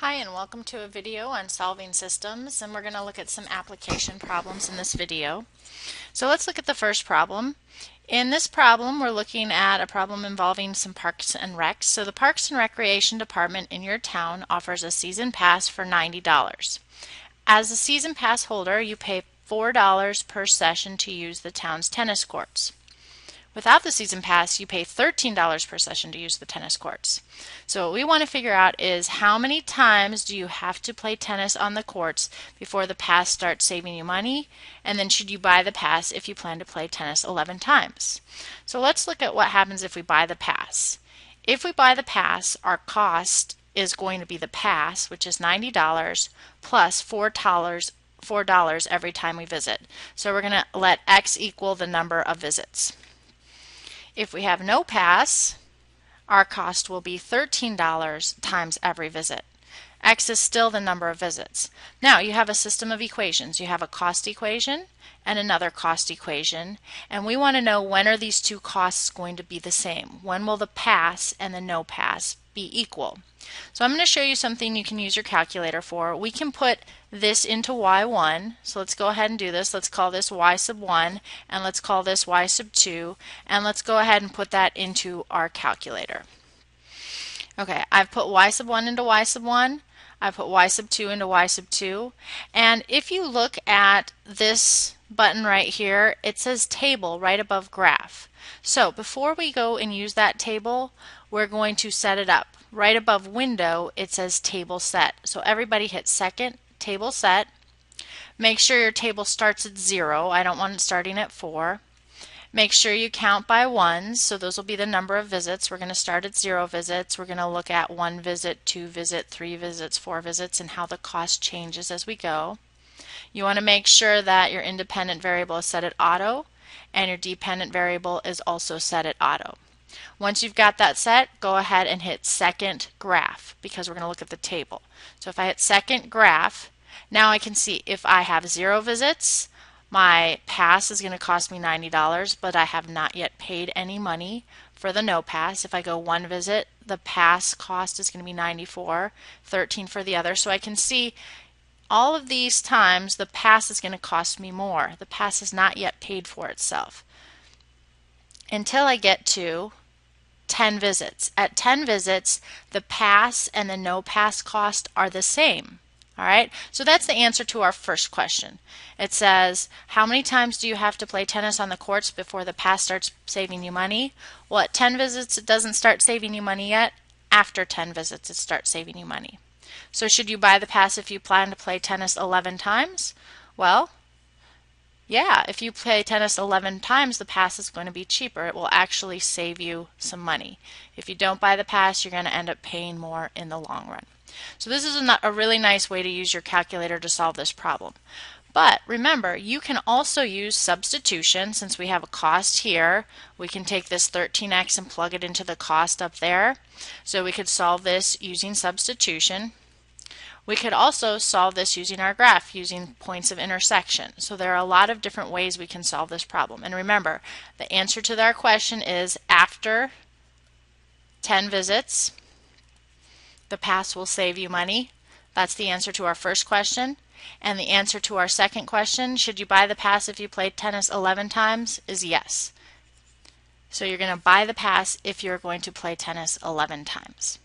Hi, and welcome to a video on solving systems, and we're going to look at some application problems in this video. So let's look at the first problem. In this problem, we're looking at a problem involving some parks and recs. So the Parks and Recreation Department in your town offers a season pass for $90. As a season pass holder, you pay $4 per session to use the town's tennis courts. Without the season pass, you pay $13 per session to use the tennis courts. So what we want to figure out is how many times do you have to play tennis on the courts before the pass starts saving you money, and then should you buy the pass if you plan to play tennis 11 times. So let's look at what happens if we buy the pass. If we buy the pass, our cost is going to be the pass, which is $90 plus $4 every time we visit. So we're going to let X equal the number of visits. If we have no pass, our cost will be $13 times every visit. X is still the number of visits. Now you have a system of equations. You have a cost equation and another cost equation, and we want to know when are these two costs going to be the same. When will the pass and the no pass be equal? So I'm going to show you something you can use your calculator for. We can put this into y1, so let's go ahead and do this. Let's call this y sub 1, and let's call this y sub 2, and let's go ahead and put that into our calculator. Okay, I've put y sub 1 into y sub 1, I've put y sub 2 into y sub 2, and if you look at this button right here, it says table right above graph. So before we go and use that table, we're going to set it up. Right above window, it says table set. So everybody hit second, table set. Make sure your table starts at 0. I don't want it starting at 4. Make sure you count by ones, so those will be the number of visits. We're going to start at 0 visits. We're going to look at 1 visit, 2 visit, 3 visits, 4 visits, and how the cost changes as we go. You want to make sure that your independent variable is set at auto, and your dependent variable is also set at auto. Once you've got that set, go ahead and hit second graph, because we're going to look at the table. So if I hit second graph, now I can see if I have 0 visits, my pass is going to cost me $90, but I have not yet paid any money for the no pass. If I go 1 visit, the pass cost is going to be $94, $13 for the other. So I can see all of these times the pass is going to cost me more. The pass is not yet paid for itself until I get to 10 visits. At 10 visits, the pass and the no pass cost are the same. All right, so that's the answer to our first question. It says, how many times do you have to play tennis on the courts before the pass starts saving you money? Well, at 10 visits, it doesn't start saving you money yet. After 10 visits, it starts saving you money. So should you buy the pass if you plan to play tennis 11 times? Well, yeah, if you play tennis 11 times, the pass is going to be cheaper. It will actually save you some money. If you don't buy the pass, you're going to end up paying more in the long run. So this is a really nice way to use your calculator to solve this problem. But remember, you can also use substitution. Since we have a cost here, we can take this 13x and plug it into the cost up there. So we could solve this using substitution. We could also solve this using our graph, using points of intersection. So there are a lot of different ways we can solve this problem. And remember, the answer to our question is after 10 visits, the pass will save you money. That's the answer to our first question. And the answer to our second question, should you buy the pass if you played tennis 11 times, is yes. So you're going to buy the pass if you're going to play tennis 11 times.